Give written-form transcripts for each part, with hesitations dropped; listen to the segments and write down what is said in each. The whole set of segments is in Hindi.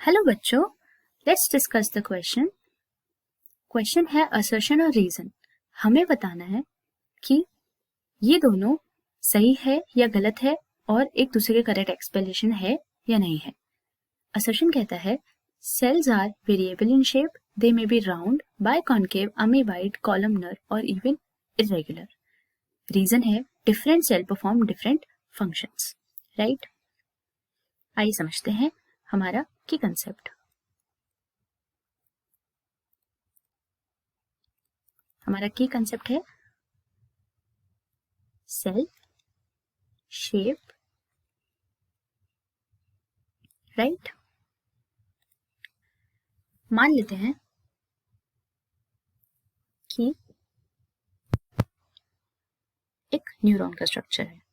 हेलो बच्चों, let's discuss the question. Question है असर्शन और रीजन। हमें बताना है कि ये दोनों सही है या गलत है और एक दूसरे के करेक्ट एक्सप्लेनेशन है या नहीं है। असर्शन कहता है cells are variable in shape, they may be round, biconcave, amoeboid, columnar और इवन इरेगुलर। रीजन है different cell perform different functions. Right, आइए समझते हैं हमारा की कंसेप्ट। हमारा की कंसेप्ट है सेल शेप। राइट, मान लेते हैं कि एक न्यूरॉन का स्ट्रक्चर है।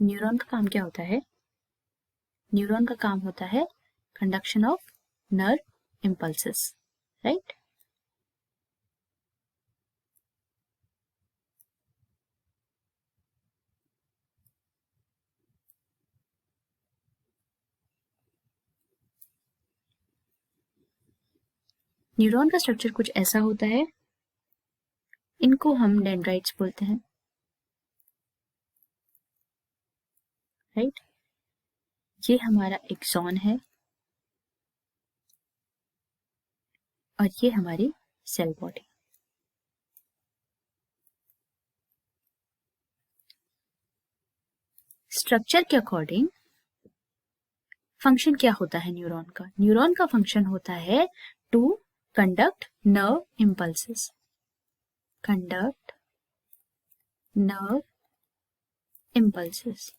न्यूरॉन का काम क्या होता है? न्यूरॉन का काम होता है conduction of nerve impulses. Right, neuron का स्ट्रक्चर कुछ ऐसा होता है, इनको हम डेंड्राइट्स बोलते हैं। राइट, ये हमारा एक्सॉन है और ये हमारी सेल बॉडी। स्ट्रक्चर के अकॉर्डिंग फंक्शन क्या होता है न्यूरॉन का? न्यूरॉन का फंक्शन होता है to conduct nerve impulses. Conduct nerve impulses.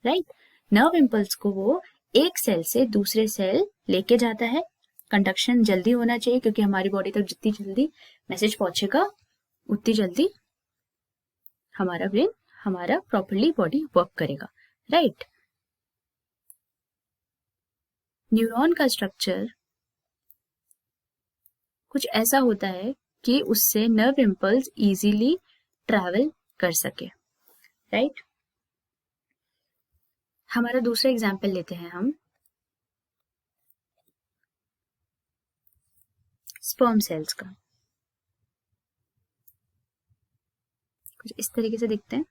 Right, nerve impulse को वो एक सेल से दूसरे सेल लेके जाता है। कंडक्शन जल्दी होना चाहिए क्योंकि हमारी बॉडी तक जितनी जल्दी मैसेज पहुंचेगा उतनी जल्दी हमारा ब्रेन, हमारा प्रॉपरली बॉडी वर्क करेगा। राइट, न्यूरॉन का स्ट्रक्चर कुछ ऐसा होता है कि उससे नर्व इम्पल्स इजीली ट्रैवल कर सके। राइट, हमारा दूसरा एग्जाम्पल लेते हैं हम स्पर्म सेल्स का। कुछ इस तरीके से दिखते हैं।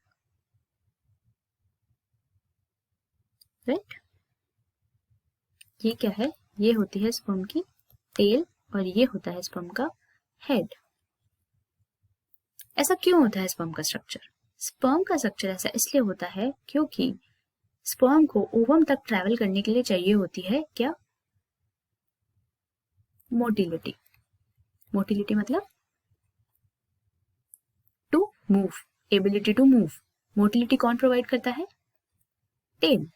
राइट, ये क्या है? ये होती है स्पर्म की टेल और ये होता है स्पर्म का हेड। ऐसा क्यों होता है स्पर्म का स्ट्रक्चर? स्पर्म का स्ट्रक्चर ऐसा इसलिए होता है क्योंकि स्पर्म को ओवम तक ट्रैवल करने के लिए चाहिए होती है क्या? मोटिलिटी। मोटिलिटी मतलब to move, ability to move. Motility कौन प्रोवाइड करता है? टेल।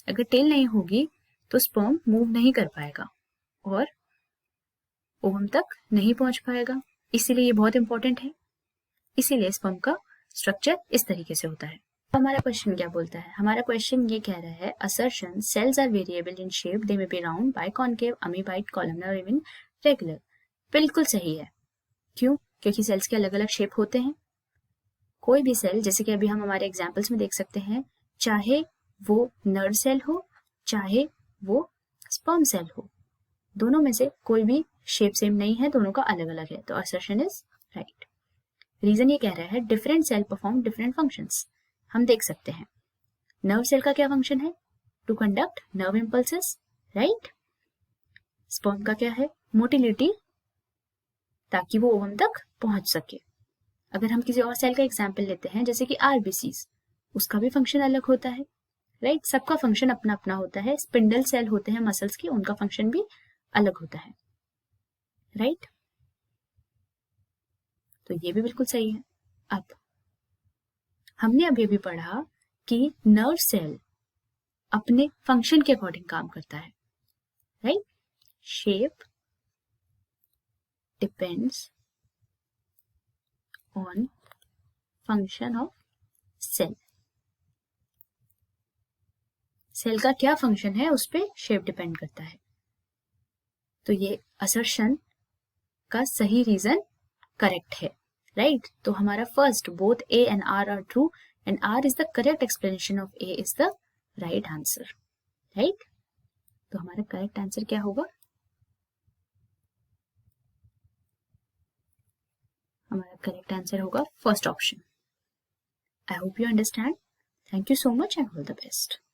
अगर टेल नहीं होगी तो स्पर्म मूव नहीं कर पाएगा और ओवम तक नहीं पहुंच पाएगा। इसीलिए ये बहुत इंपॉर्टेंट है। इसीलिए स्पर्म का स्ट्रक्चर इस तरीके से होता है। हमारा क्वेश्चन क्या बोलता है? हमारा क्वेश्चन ये कह रहा है assertion cells are variable in shape, they may be round, biconcave, amoeboid, columnar, even regular. बिल्कुल सही है। क्यों? क्योंकि सेल्स के अलग अलग शेप होते हैं। कोई भी सेल, जैसे कि अभी हम हमारे एग्जाम्पल्स में देख सकते हैं, चाहे वो नर्व सेल हो चाहे वो स्पर्म सेल हो, दोनों में से कोई भी शेप सेम नहीं है, दोनों का अलग अलग है। तो असर्शन इज राइट। रीजन ये कह रहा है different cell perform different functions. हम देख सकते हैं नर्व सेल का क्या फंक्शन है? To conduct nerve impulses. Right, sperm का क्या है? मोटिलिटी, ताकि वो ओवम तक पहुंच सके। अगर हम किसी और सेल का एग्जाम्पल लेते हैं जैसे कि आरबीसीज, उसका भी फंक्शन अलग होता है। राइट, सबका फंक्शन अपना अपना होता है। स्पिंडल सेल होते हैं मसल्स के, उनका फंक्शन भी अलग होता है। राइट, तो ये भी बिल्कुल सही है। अब हमने अभी अभी पढ़ा कि नर्व सेल अपने फंक्शन के अकॉर्डिंग काम करता है। Right, shape depends on function of cell. Cell का क्या फंक्शन है उस पर शेप डिपेंड करता है। तो ये असर्शन का सही रीजन करेक्ट है। राइट, तो हमारा first both A and R true and R is the correct explanation of A is the right answer. Right? तो हमारा करेक्ट आंसर क्या होगा? हमारा करेक्ट आंसर होगा first option. I hope you understand. Thank you so much and all the best.